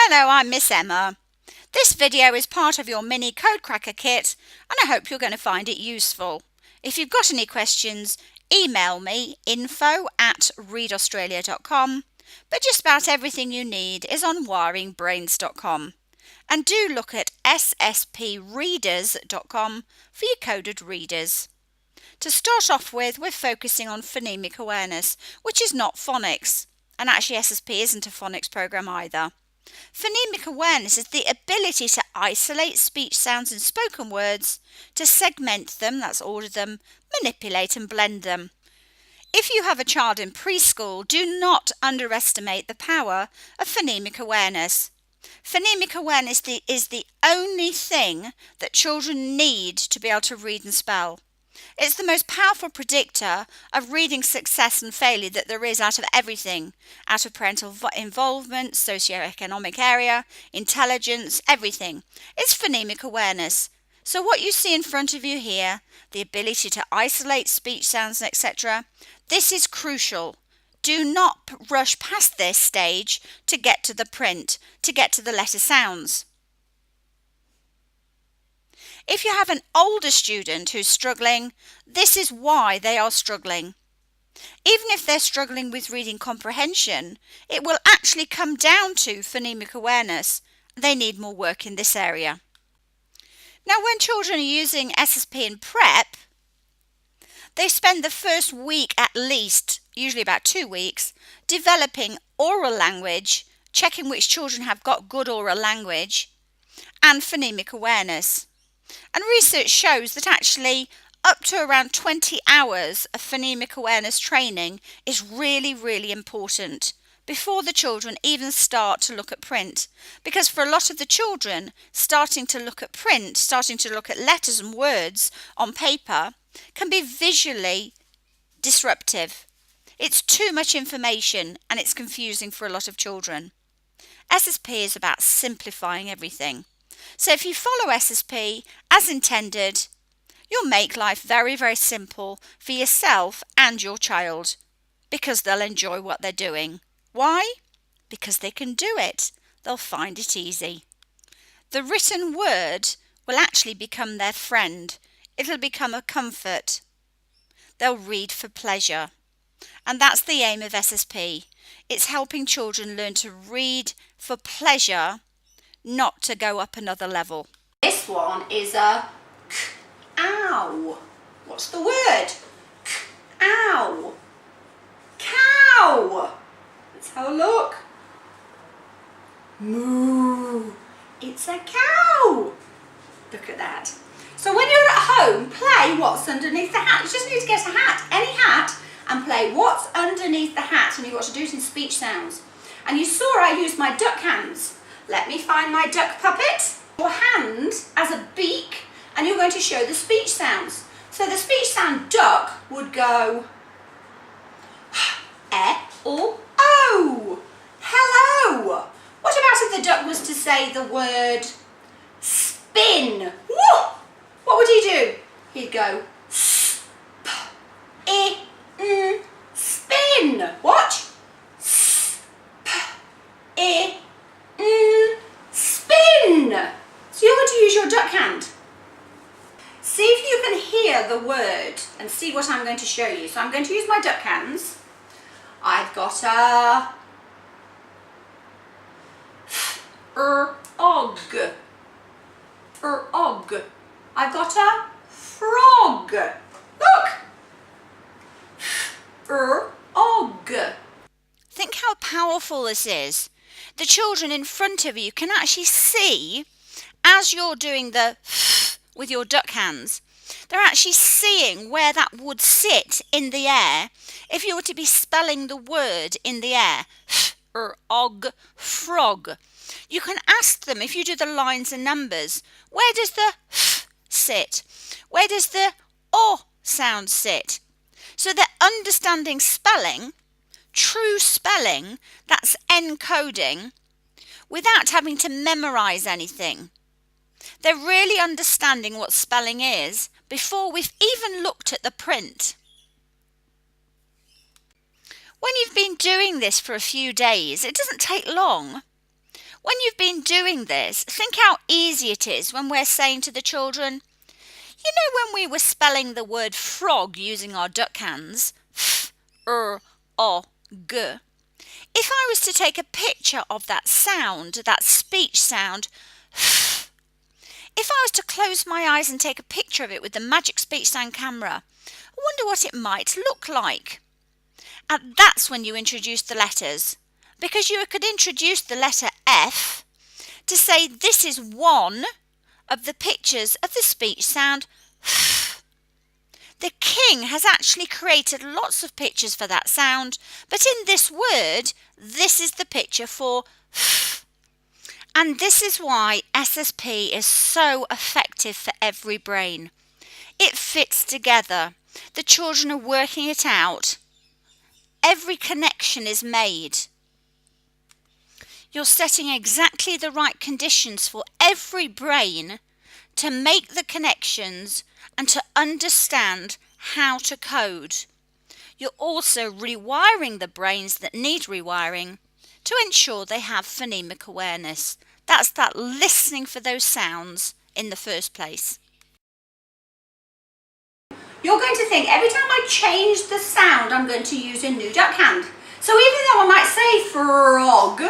Hello, I'm Miss Emma. This video is part of your mini code cracker kit and I hope you're going to find it useful. If you've got any questions, email me info@readaustralia.com, but just about everything you need is on wiringbrains.com. And do look at sspreaders.com for your coded readers. To start off with, we're focusing on phonemic awareness, which is not phonics, and actually SSP isn't a phonics program either. Phonemic awareness is the ability to isolate speech sounds and spoken words, to segment them, that's order them, manipulate and blend them. If you have a child in preschool, do not underestimate the power of phonemic awareness. Phonemic awareness is the only thing that children need to be able to read and spell. It's the most powerful predictor of reading success and failure that there is out of everything, out of parental involvement, socioeconomic area, intelligence, everything. It's phonemic awareness. So what you see in front of you here, the ability to isolate speech sounds, etc., this is crucial. Do not rush past this stage to get to the print, to get to the letter sounds. If you have an older student who's struggling, this is why they are struggling. Even if they're struggling with reading comprehension, it will actually come down to phonemic awareness. They need more work in this area. Now, when children are using SSP in prep, they spend the first week at least, usually about 2 weeks, developing oral language, checking which children have got good oral language, and phonemic awareness. And research shows that actually up to around 20 hours of phonemic awareness training is really, really important before the children even start to look at print. Because for a lot of the children, starting to look at print, starting to look at letters and words on paper can be visually disruptive. It's too much information and it's confusing for a lot of children. SSP is about simplifying everything. So if you follow SSP as intended, you'll make life very, very simple for yourself and your child because they'll enjoy what they're doing. Why? Because they can do it. They'll find it easy. The written word will actually become their friend. It'll become a comfort. They'll read for pleasure. And that's the aim of SSP. It's helping children learn to read for pleasure, not to go up another level. This one is a ow. What's the word? Ow. Cow. Let's have a look. Moo. It's a cow. Look at that. So when you're at home, play what's underneath the hat. You just need to get a hat, any hat, and play what's underneath the hat. And you've got to do it in speech sounds. And you saw I used my duck hands. Let me find my duck puppet. Your hand as a beak, and you're going to show the speech sounds. So the speech sound duck would go e or o. Hello. What about if the duck was to say the word spin? Whoa! What would he do? He'd go sp, spin. Watch. Sp, spin. So you're going to use your duck hand. See if you can hear the word and see what I'm going to show you. So I'm going to use my duck hands. I've got a og. Og. I've got a frog. Look. Og. Think how powerful this is. The children in front of you can actually see, as you're doing the with your duck hands, they're actually seeing where that would sit in the air if you were to be spelling the word in the air. Og, frog. You can ask them, if you do the lines and numbers, where does the sit? Where does the o sound sit? So they're understanding spelling, true spelling, that's encoding, without having to memorize anything. They're really understanding what spelling is before we've even looked at the print. When you've been doing this for a few days, it doesn't take long. When you've been doing this, think how easy it is when we're saying to the children, you know, when we were spelling the word frog using our duck hands, f, o, g. If I was to take a picture of that sound, that speech sound, f, if I was to close my eyes and take a picture of it with the magic speech sound camera, I wonder what it might look like. And that's when you introduce the letters, because you could introduce the letter F to say this is one of the pictures of the speech sound f. The king has actually created lots of pictures for that sound, but in this word, this is the picture for f. And this is why SSP is so effective for every brain. It fits together. The children are working it out. Every connection is made. You're setting exactly the right conditions for every brain to make the connections and to understand how to code. You're also rewiring the brains that need rewiring to ensure they have phonemic awareness. That's that listening for those sounds in the first place. You're going to think every time I change the sound, I'm going to use a new duck hand. So even though I might say frog,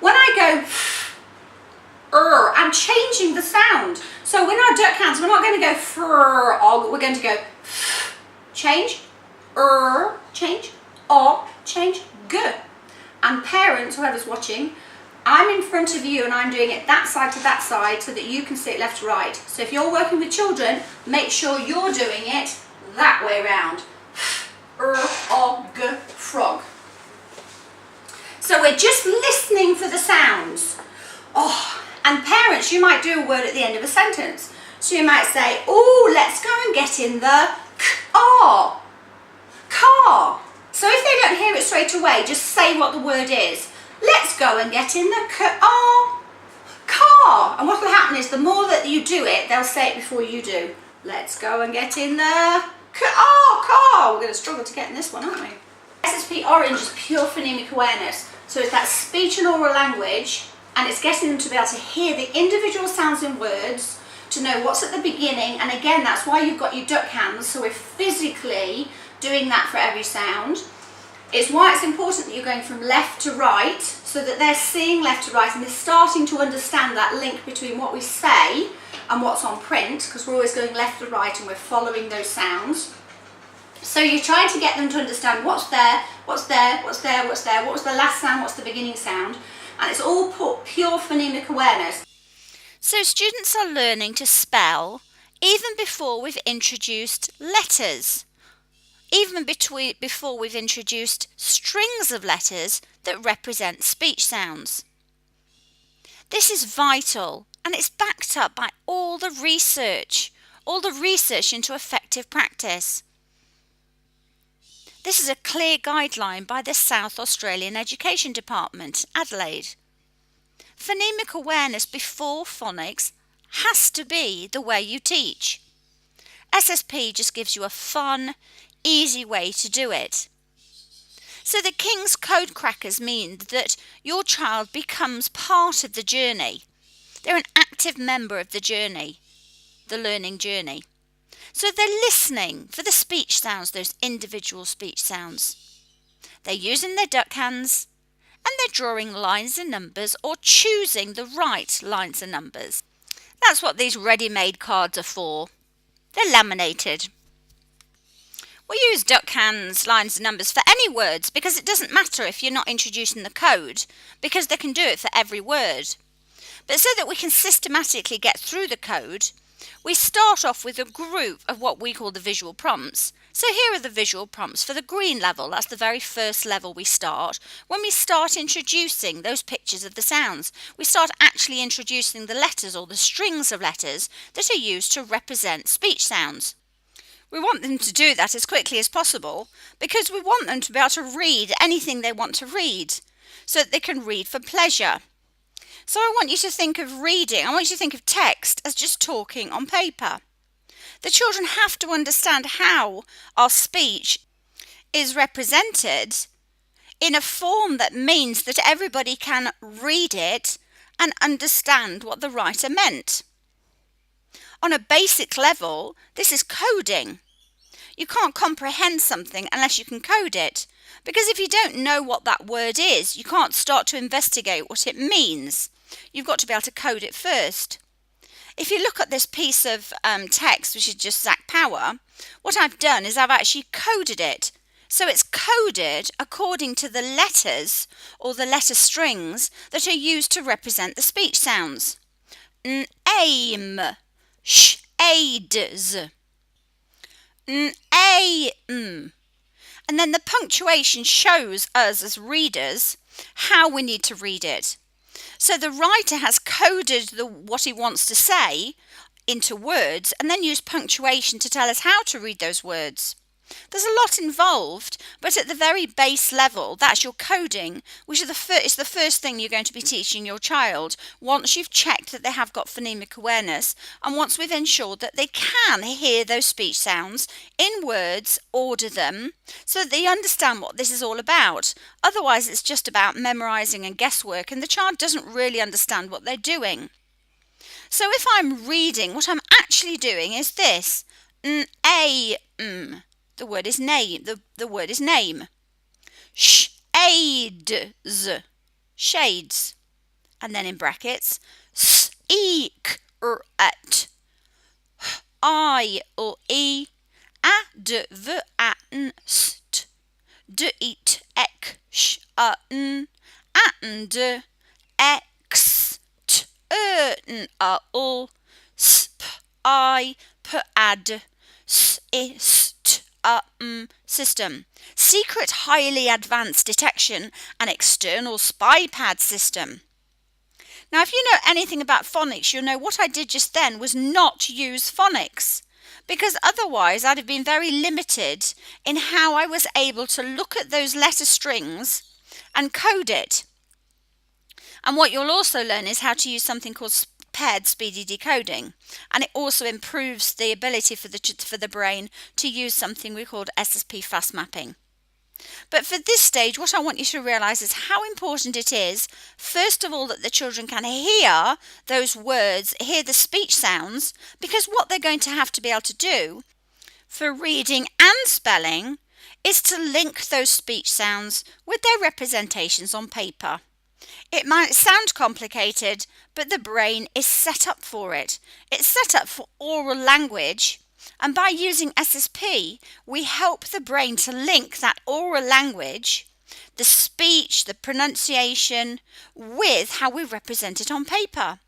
when I go I'm changing the sound. So in our duck hands, we're not going to go frog, we're going to go change, change, change, g. And parents, whoever's watching, I'm in front of you and I'm doing it that side to that side so that you can see it left to right. So if you're working with children, make sure you're doing it that way around. G, frog. So we're just listening for the sounds. And parents, you might do a word at the end of a sentence. So you might say, let's go and get in the car. Car. So if they don't hear it straight away, just say what the word is. Let's go and get in the car. Car. And what will happen is the more that you do it, they'll say it before you do. Let's go and get in the car. We're going to struggle to get in this one, aren't we? SSP Orange is pure phonemic awareness. So it's that speech and oral language, and it's getting them to be able to hear the individual sounds in words, to know what's at the beginning. And again, that's why you've got your duck hands. So we're physically doing that for every sound. It's why it's important that you're going from left to right, so that they're seeing left to right and they're starting to understand that link between what we say and what's on print, because we're always going left to right and we're following those sounds. So you're trying to get them to understand what's there, what's there, what's there, what's there, what was the last sound, what's the beginning sound, and it's all pure phonemic awareness. So students are learning to spell even before we've introduced letters, even before we've introduced strings of letters that represent speech sounds. This is vital, and it's backed up by all the research into effective practice. This is a clear guideline by the South Australian Education Department, Adelaide. Phonemic awareness before phonics has to be the way you teach. SSP just gives you a fun, easy way to do it. So the King's Code Crackers mean that your child becomes part of the journey. They're an active member of the journey, the learning journey. So they're listening for the speech sounds, those individual speech sounds. They're using their duck hands, and they're drawing lines and numbers or choosing the right lines and numbers. That's what these ready-made cards are for. They're laminated. We use duck hands, lines and numbers for any words because it doesn't matter if you're not introducing the code, because they can do it for every word. But so that we can systematically get through the code, we start off with a group of what we call the visual prompts. So here are the visual prompts for the green level. That's the very first level we start. When we start introducing those pictures of the sounds, we start actually introducing the letters or the strings of letters that are used to represent speech sounds. We want them to do that as quickly as possible because we want them to be able to read anything they want to read so that they can read for pleasure. So I want you to think of reading, I want you to think of text as just talking on paper. The children have to understand how our speech is represented in a form that means that everybody can read it and understand what the writer meant. On a basic level, this is coding. You can't comprehend something unless you can code it, because if you don't know what that word is, you can't start to investigate what it means. You've got to be able to code it first. If you look at this piece of text, which is just Zach Power, what I've done is I've actually coded it. So it's coded according to the letters or the letter strings that are used to represent the speech sounds. Aim, shades, aim. And then the punctuation shows us as readers how we need to read it. So the writer has coded what he wants to say into words and then used punctuation to tell us how to read those words. There's a lot involved, but at the very base level, that's your coding, which is the first thing you're going to be teaching your child once you've checked that they have got phonemic awareness and once we've ensured that they can hear those speech sounds in words, order them, so that they understand what this is all about. Otherwise, it's just about memorizing and guesswork, and the child doesn't really understand what they're doing. So if I'm reading, what I'm actually doing is this. The word is name. The word is name. Shades. Shades. And then in brackets. Speak. I or e. Advanced. De it. Ek. Sh. And. Ex. All. Sp. I. Ad. System, secret highly advanced detection and external spy pad system. Now if you know anything about phonics, you'll know what I did just then was not use phonics, because otherwise I'd have been very limited in how I was able to look at those letter strings and code it. And what you'll also learn is how to use something called paired speedy decoding, and it also improves the ability for the brain to use something we called SSP fast mapping. But for this stage, what I want you to realize is how important it is, first of all, that the children can hear those words, hear the speech sounds, because what they're going to have to be able to do for reading and spelling is to link those speech sounds with their representations on paper. It might sound complicated, but the brain is set up for it. It's set up for oral language, and by using SSP, we help the brain to link that oral language, the speech, the pronunciation, with how we represent it on paper.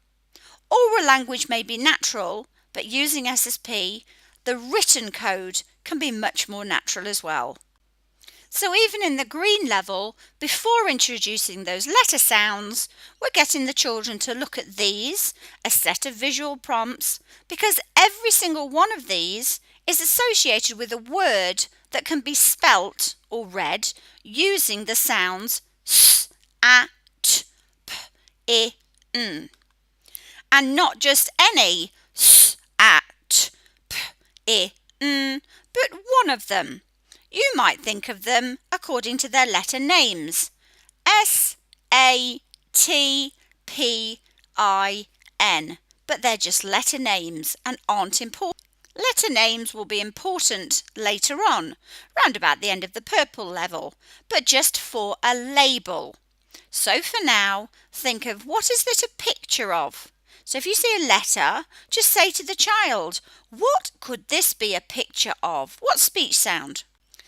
Oral language may be natural, but using SSP, the written code can be much more natural as well. So even in the green level, before introducing those letter sounds, we're getting the children to look at these, a set of visual prompts, because every single one of these is associated with a word that can be spelt or read using the sounds s, a, t, p, I, n. And not just any s, a, t, p, I, n, but one of them. You might think of them according to their letter names. S, A, T, P, I, N. But they're just letter names and aren't important. Letter names will be important later on, round about the end of the purple level, but just for a label. So for now, think of what is that a picture of? So if you see a letter, just say to the child, what could this be a picture of? What speech sound?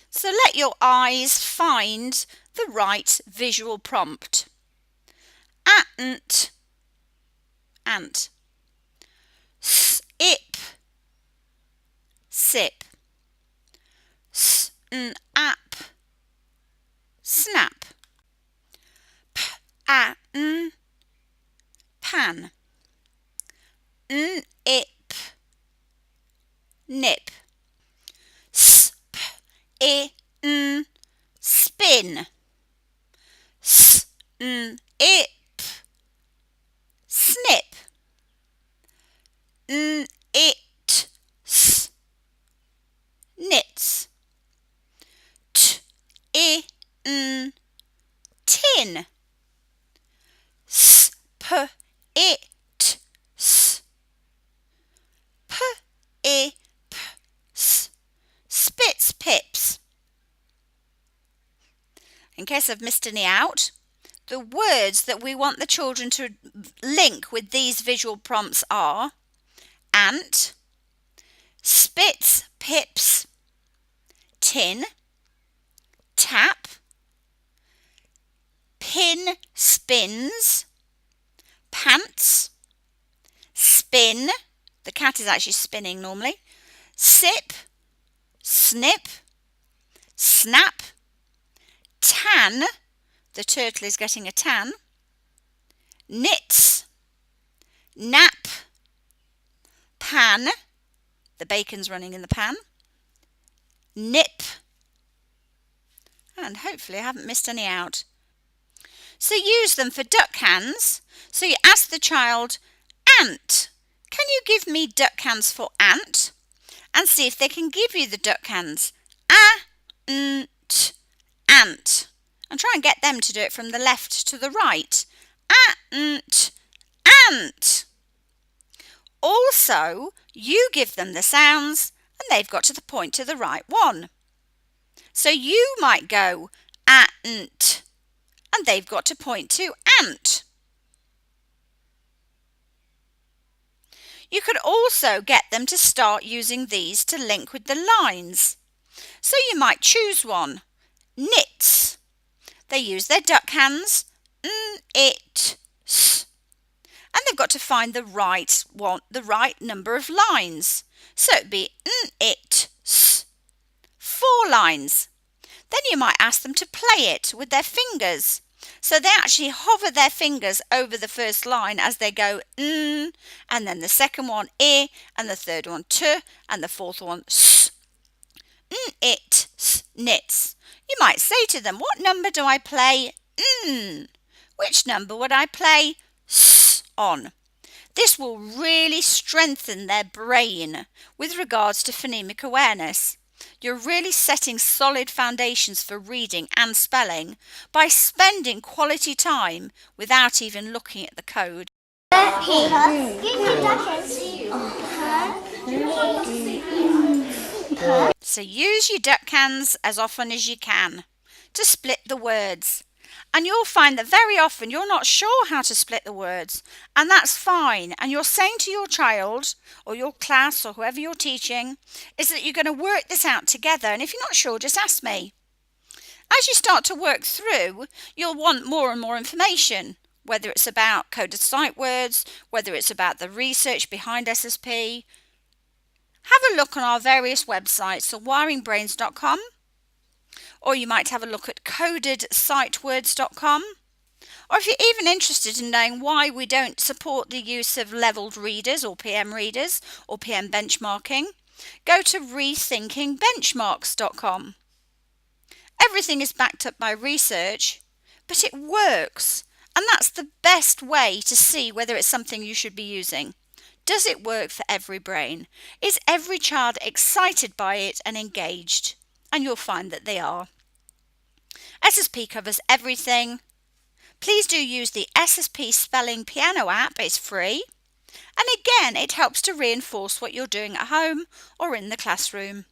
So let your eyes find the right visual prompt. Ant, ant. Sip, sip. Snap, snap. Pan, pan. Nip, nip. Spin. Snip, snip. Knit, knits. Tin, it, s. P, I, p, s. Spits, pips. In case I've missed any out, the words that we want the children to link with these visual prompts are ant, spits, pips, tin, tap, pin, spins, pants, spin, the cat is actually spinning normally, sip, snip, snap, tan, the turtle is getting a tan, knits, nap, pan, the bacon's running in the pan, nip, and hopefully I haven't missed any out. So use them for duck cans. So you ask the child, ant, can you give me duck cans for ant? And see if they can give you the duck cans. Ant, ant. And try and get them to do it from the left to the right. Ant, ant. Also, you give them the sounds and they've got to point to the right one. So you might go ant and they've got to point to ant. You could also get them to start using these to link with the lines. So you might choose one, knits. They use their duck hands, it, s. And they've got to find the right one, the right number of lines. So it'd be it, s. 4 lines. Then you might ask them to play it with their fingers. So they actually hover their fingers over the first line as they go and then the second one I, and the third one t, and the fourth one s. It, s, knits. You might say to them, what number do I play Which number would I play s on? This will really strengthen their brain with regards to phonemic awareness. You're really setting solid foundations for reading and spelling by spending quality time without even looking at the code. So use your duck cans as often as you can to split the words. And you'll find that very often you're not sure how to split the words, and that's fine. And you're saying to your child or your class or whoever you're teaching is that you're going to work this out together, and if you're not sure, just ask me. As you start to work through, you'll want more and more information, whether it's about coded sight words, whether it's about the research behind SSP. Have a look on our various websites, so wiringbrains.com, or you might have a look at codedsightwords.com, or if you're even interested in knowing why we don't support the use of leveled readers or PM readers or PM benchmarking, go to rethinkingbenchmarks.com. Everything is backed up by research, but it works, and that's the best way to see whether it's something you should be using. Does it work for every brain? Is every child excited by it and engaged? And you'll find that they are. SSP covers everything. Please do use the SSP Spelling Piano app. It's free. And again, it helps to reinforce what you're doing at home or in the classroom.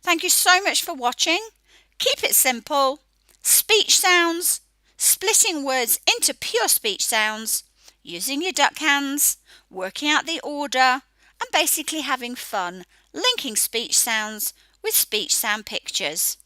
Thank you so much for watching. Keep it simple. Speech sounds, splitting words into pure speech sounds, using your duck hands, working out the order, and basically having fun linking speech sounds with speech sound pictures.